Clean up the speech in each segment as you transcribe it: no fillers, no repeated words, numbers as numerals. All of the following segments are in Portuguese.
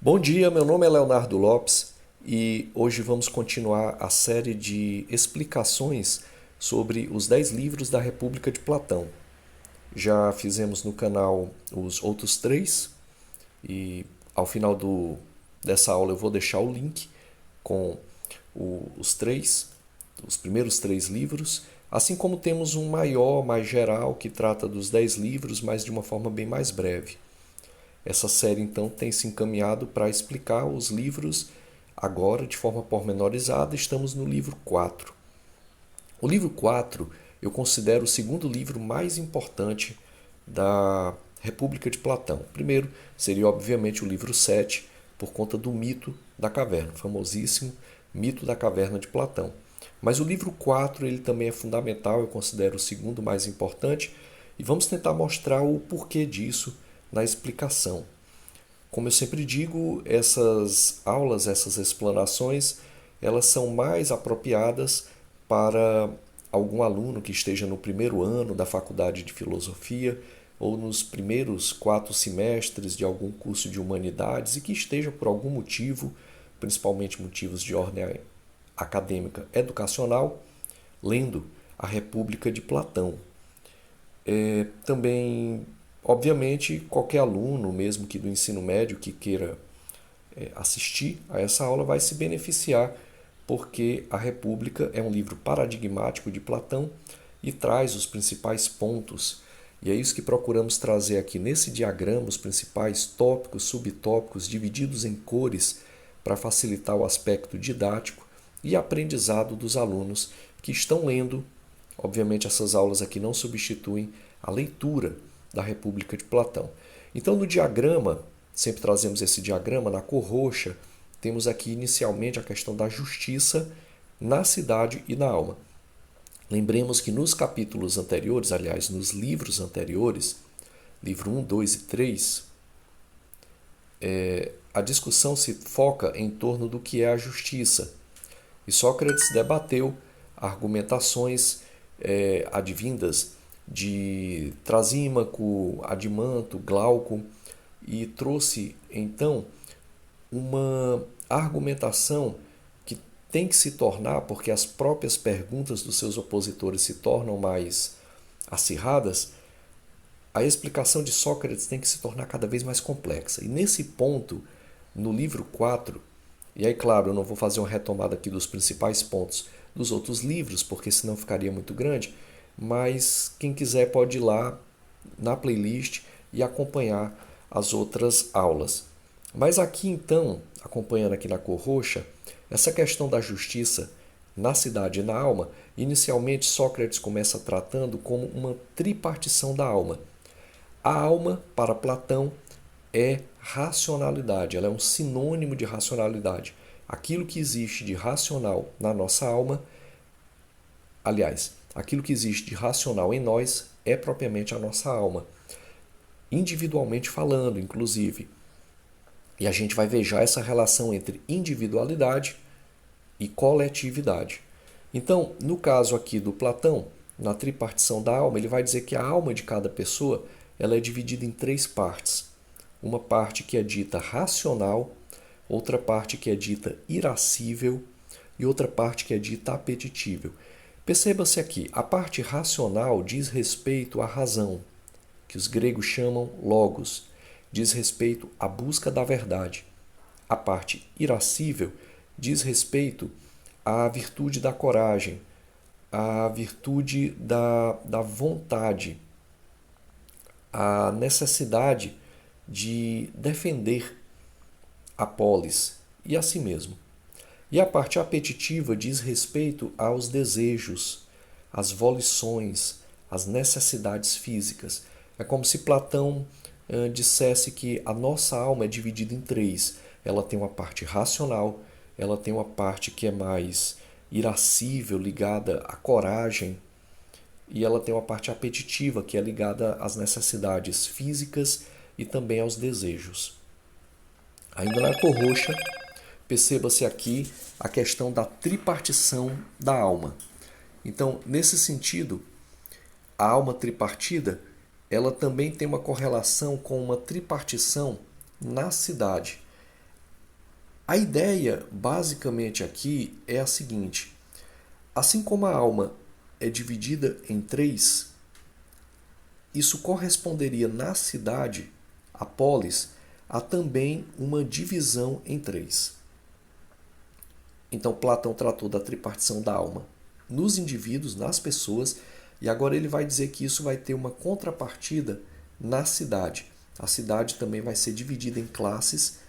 Bom dia, meu nome é Leonardo Lopes e hoje vamos continuar a série de explicações sobre os 10 livros da República de Platão. Já fizemos no canal os outros três e ao final dessa aula eu vou deixar o link com os três, os primeiros três livros, assim como temos um maior, mais geral, que trata dos 10 livros, mas de uma forma bem mais breve. Essa série então tem se encaminhado para explicar os livros agora de forma pormenorizada. Estamos no livro 4. O livro 4 eu considero o segundo livro mais importante da República de Platão. O primeiro seria obviamente o livro 7, por conta do mito da caverna, o famosíssimo mito da caverna de Platão. Mas o livro 4 ele também é fundamental, eu considero o segundo mais importante, e vamos tentar mostrar o porquê disso na explicação. Como eu sempre digo, essas aulas, essas explanações, elas são mais apropriadas para algum aluno que esteja no primeiro ano da faculdade de filosofia ou nos primeiros 4 semestres de algum curso de humanidades e que esteja por algum motivo, principalmente motivos de ordem acadêmica educacional, lendo a República de Platão. Também, obviamente, qualquer aluno, mesmo que do ensino médio, que queira assistir a essa aula, vai se beneficiar, porque a República é um livro paradigmático de Platão e traz os principais pontos. E é isso que procuramos trazer aqui nesse diagrama, os principais tópicos, subtópicos, divididos em cores, para facilitar o aspecto didático e aprendizado dos alunos que estão lendo. Obviamente, essas aulas aqui não substituem a leitura da República de Platão. Então, no diagrama, sempre trazemos esse diagrama, na cor roxa, temos aqui inicialmente a questão da justiça na cidade e na alma. Lembremos que nos capítulos anteriores, aliás, nos livros anteriores, livro 1, 2 e 3, a discussão se foca em torno do que é a justiça. E Sócrates debateu argumentações advindas de Trasímaco, Adimanto, Glauco e trouxe então uma argumentação que tem que se tornar, porque as próprias perguntas dos seus opositores se tornam mais acirradas, a explicação de Sócrates tem que se tornar cada vez mais complexa. E nesse ponto, no livro 4, e aí, claro, eu não vou fazer uma retomada aqui dos principais pontos dos outros livros, porque senão ficaria muito grande, mas quem quiser pode ir lá na playlist e acompanhar as outras aulas. Mas aqui então, acompanhando aqui na cor roxa, essa questão da justiça na cidade e na alma, inicialmente Sócrates começa tratando como uma tripartição da alma. A alma, para Platão, é racionalidade, ela é um sinônimo de racionalidade. Aquilo que existe de racional na nossa alma, aliás, aquilo que existe de racional em nós é propriamente a nossa alma, individualmente falando, inclusive. E a gente vai ver já essa relação entre individualidade e coletividade. Então, no caso aqui do Platão, na tripartição da alma, ele vai dizer que a alma de cada pessoa ela é dividida em 3 partes. Uma parte que é dita racional, outra parte que é dita irascível e outra parte que é dita apetitível. Perceba-se aqui, a parte racional diz respeito à razão, que os gregos chamam logos, diz respeito à busca da verdade. A parte irascível diz respeito à virtude da coragem, à virtude da vontade, à necessidade de defender a polis e a si mesmo. E a parte apetitiva diz respeito aos desejos, às volições, às necessidades físicas. É como se Platão dissesse que a nossa alma é dividida em 3. Ela tem uma parte racional, ela tem uma parte que é mais irascível, ligada à coragem, e ela tem uma parte apetitiva, que é ligada às necessidades físicas e também aos desejos. Ainda na cor roxa, perceba-se aqui a questão da tripartição da alma. Então, nesse sentido, a alma tripartida, ela também tem uma correlação com uma tripartição na cidade. A ideia, basicamente, aqui é a seguinte: assim como a alma é dividida em três, isso corresponderia na cidade, a polis, a também uma divisão em três. Então, Platão tratou da tripartição da alma nos indivíduos, nas pessoas, e agora ele vai dizer que isso vai ter uma contrapartida na cidade. A cidade também vai ser dividida em classes,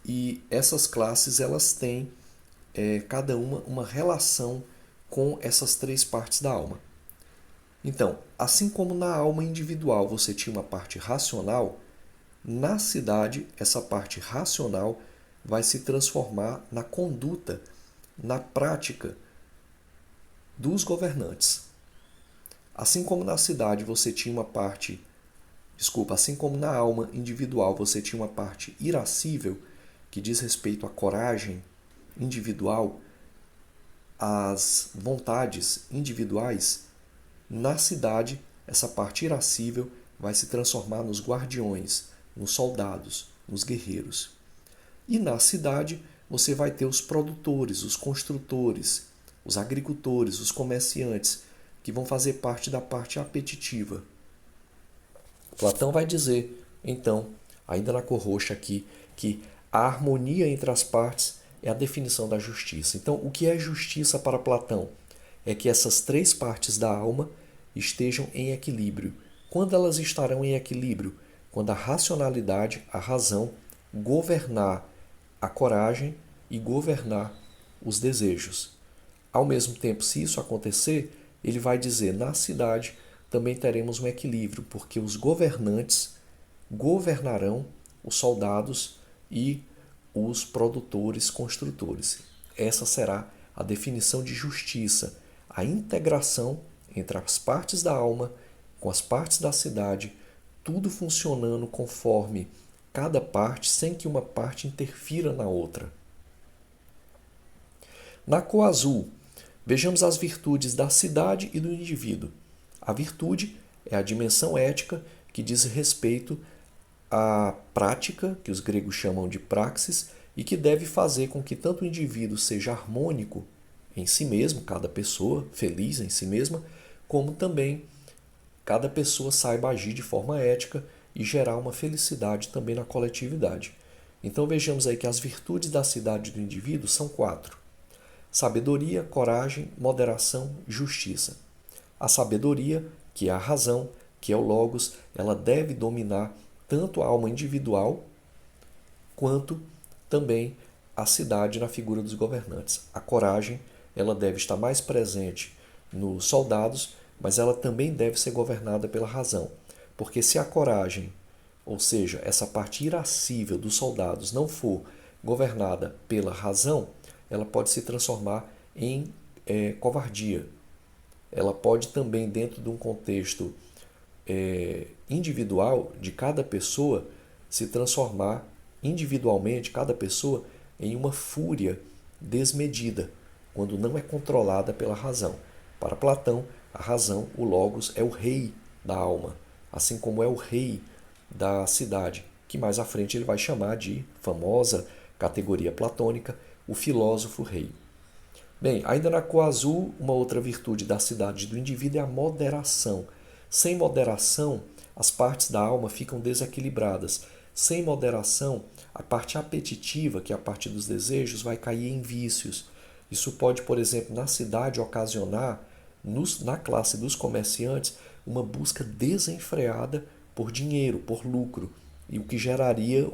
e essas classes elas têm cada uma relação com essas três partes da alma. Então, assim como na alma individual você tinha uma parte racional, na cidade essa parte racional vai se transformar na conduta, na prática dos governantes. Assim como na cidade você tinha uma parte, assim como na alma individual você tinha uma parte irascível, que diz respeito à coragem individual, às vontades individuais, na cidade essa parte irascível vai se transformar nos guardiões, nos soldados, nos guerreiros. E na cidade você vai ter os produtores, os construtores, os agricultores, os comerciantes, que vão fazer parte da parte apetitiva. Platão vai dizer, então, ainda na cor roxa aqui, que a harmonia entre as partes é a definição da justiça. Então, o que é justiça para Platão? É que essas três partes da alma estejam em equilíbrio. Quando elas estarão em equilíbrio? Quando a racionalidade, a razão, governar a coragem e governar os desejos. Ao mesmo tempo, se isso acontecer, ele vai dizer, na cidade também teremos um equilíbrio, porque os governantes governarão os soldados e os produtores, construtores. Essa será a definição de justiça, a integração entre as partes da alma com as partes da cidade, tudo funcionando conforme cada parte, sem que uma parte interfira na outra. Na cor azul, vejamos as virtudes da cidade e do indivíduo. A virtude é a dimensão ética que diz respeito à prática, que os gregos chamam de praxis, e que deve fazer com que tanto o indivíduo seja harmônico em si mesmo, cada pessoa feliz em si mesma, como também cada pessoa saiba agir de forma ética e gerar uma felicidade também na coletividade. Então vejamos aí que as virtudes da cidade e do indivíduo são 4: sabedoria, coragem, moderação, justiça. A sabedoria, que é a razão, que é o logos, ela deve dominar tanto a alma individual quanto também a cidade na figura dos governantes. A coragem, ela deve estar mais presente nos soldados, mas ela também deve ser governada pela razão. Porque se a coragem, ou seja, essa parte irascível dos soldados não for governada pela razão, ela pode se transformar em covardia. Ela pode também, dentro de um contexto individual de cada pessoa, se transformar individualmente, cada pessoa, em uma fúria desmedida, quando não é controlada pela razão. Para Platão, a razão, o logos, é o rei da alma, assim como é o rei da cidade, que mais à frente ele vai chamar de famosa categoria platônica, o filósofo rei. Bem, ainda na cor azul, uma outra virtude da cidade do indivíduo é a moderação. Sem moderação, as partes da alma ficam desequilibradas. Sem moderação, a parte apetitiva, que é a parte dos desejos, vai cair em vícios. Isso pode, por exemplo, na cidade ocasionar, na classe dos comerciantes, uma busca desenfreada por dinheiro, por lucro, e o que geraria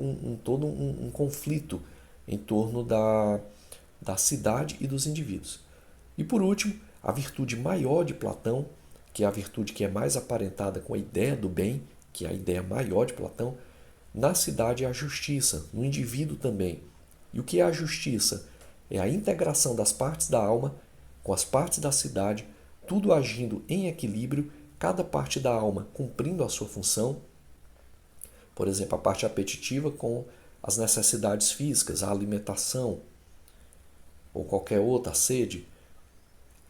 todo um conflito em torno da cidade e dos indivíduos. E por último, a virtude maior de Platão, que é a virtude que é mais aparentada com a ideia do bem, que é a ideia maior de Platão, na cidade é a justiça, no indivíduo também. E o que é a justiça? É a integração das partes da alma com as partes da cidade, tudo agindo em equilíbrio, cada parte da alma cumprindo a sua função. Por exemplo, a parte apetitiva com as necessidades físicas, a alimentação, ou qualquer outra, a sede.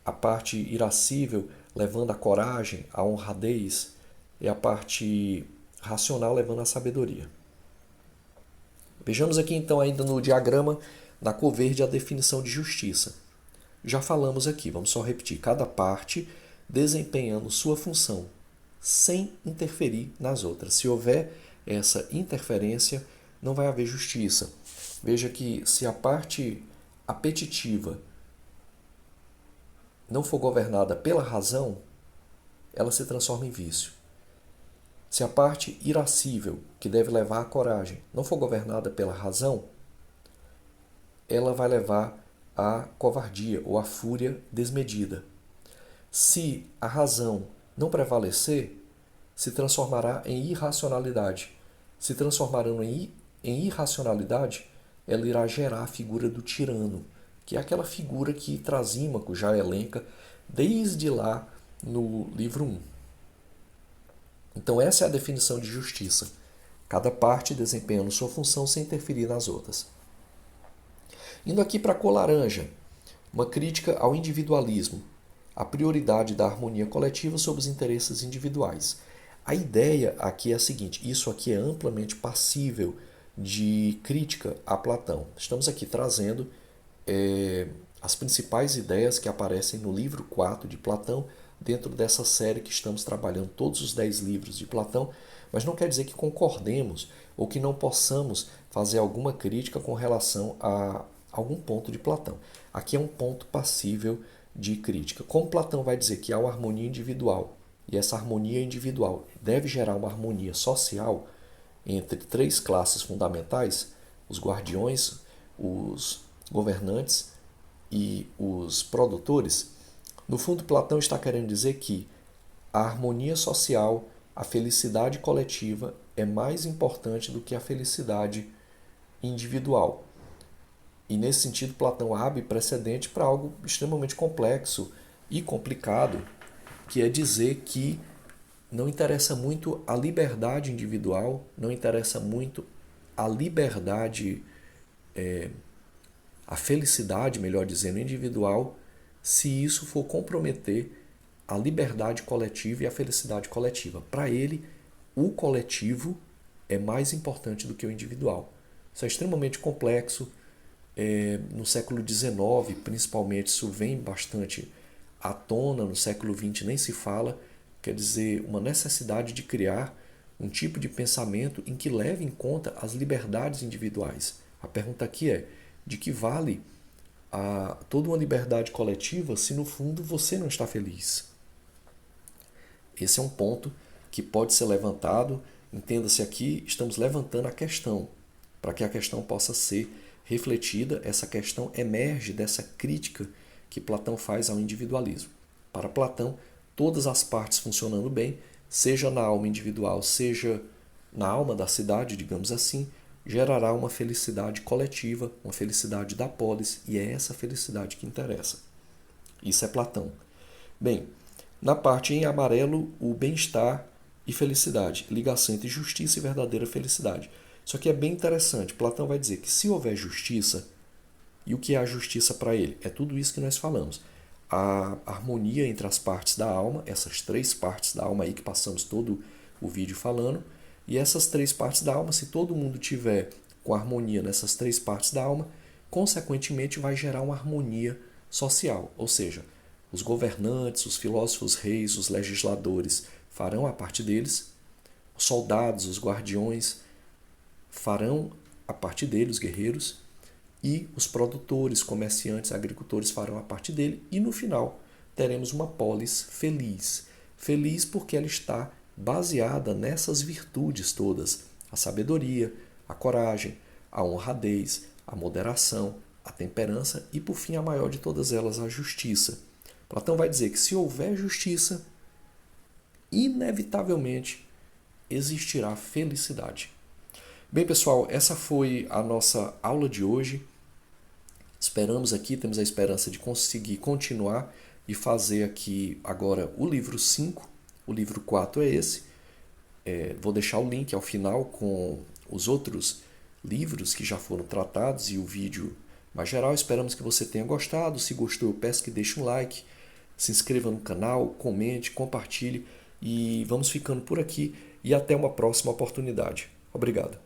A parte irascível levando a coragem, a honradez, e a parte racional levando a sabedoria. Vejamos aqui então ainda no diagrama na cor verde, a definição de justiça. Já falamos aqui, vamos só repetir. Cada parte desempenhando sua função, sem interferir nas outras. Se houver essa interferência, não vai haver justiça. Veja que se a parte apetitiva não for governada pela razão, ela se transforma em vício. Se a parte irascível, que deve levar à coragem, não for governada pela razão, ela vai levar à covardia ou à fúria desmedida. Se a razão não prevalecer, se transformará em irracionalidade. Se transformarão em irracionalidade, ela irá gerar a figura do tirano, que é aquela figura que Trasímaco já elenca desde lá no livro 1. Então essa é a definição de justiça. Cada parte desempenhando sua função sem interferir nas outras. Indo aqui para a cor laranja, uma crítica ao individualismo, a prioridade da harmonia coletiva sobre os interesses individuais. A ideia aqui é a seguinte, isso aqui é amplamente passível de crítica a Platão. Estamos aqui trazendo as principais ideias que aparecem no livro 4 de Platão, dentro dessa série que estamos trabalhando todos os 10 livros de Platão, mas não quer dizer que concordemos ou que não possamos fazer alguma crítica com relação a algum ponto de Platão. Aqui é um ponto passível de crítica. Como Platão vai dizer que há uma harmonia individual, e essa harmonia individual deve gerar uma harmonia social entre 3 classes fundamentais, os guardiões, os governantes e os produtores, no fundo Platão está querendo dizer que a harmonia social, a felicidade coletiva é mais importante do que a felicidade individual. E nesse sentido Platão abre precedente para algo extremamente complexo e complicado, que é dizer que não interessa muito a liberdade individual, não interessa muito a liberdade, a felicidade, melhor dizendo, individual, se isso for comprometer a liberdade coletiva e a felicidade coletiva. Para ele, o coletivo é mais importante do que o individual. Isso é extremamente complexo. No século XIX, principalmente, isso vem bastante à tona, no século XX nem se fala, quer dizer, uma necessidade de criar um tipo de pensamento em que leve em conta as liberdades individuais. A pergunta aqui é, de que vale toda uma liberdade coletiva se no fundo você não está feliz? Esse é um ponto que pode ser levantado, entenda-se aqui, estamos levantando a questão, para que a questão possa ser refletida, essa questão emerge dessa crítica que Platão faz ao individualismo. Para Platão, todas as partes funcionando bem, seja na alma individual, seja na alma da cidade, digamos assim, gerará uma felicidade coletiva, uma felicidade da polis, e é essa felicidade que interessa. Isso é Platão. Bem, na parte em amarelo, o bem-estar e felicidade, ligação entre justiça e verdadeira felicidade. Isso aqui é bem interessante. Platão vai dizer que se houver justiça, e o que é a justiça para ele? É tudo isso que nós falamos. A harmonia entre as partes da alma, essas 3 partes da alma aí que passamos todo o vídeo falando, e essas 3 partes da alma, se todo mundo tiver com harmonia nessas 3 partes da alma, consequentemente vai gerar uma harmonia social, ou seja, os governantes, os filósofos reis, os legisladores farão a parte deles, os soldados, os guardiões farão a parte deles, os guerreiros, e os produtores, comerciantes, agricultores farão a parte dele, e no final teremos uma polis feliz. Feliz porque ela está baseada nessas virtudes todas, a sabedoria, a coragem, a honradez, a moderação, a temperança e, por fim, a maior de todas elas, a justiça. Platão vai dizer que se houver justiça, inevitavelmente existirá felicidade. Bem, pessoal, essa foi a nossa aula de hoje. Esperamos aqui, temos a esperança de conseguir continuar e fazer aqui agora o livro 5. O livro 4 é esse. Vou deixar o link ao final com os outros livros que já foram tratados e o vídeo mais geral. Esperamos que você tenha gostado. Se gostou, eu peço que deixe um like, se inscreva no canal, comente, compartilhe e vamos ficando por aqui e até uma próxima oportunidade. Obrigado.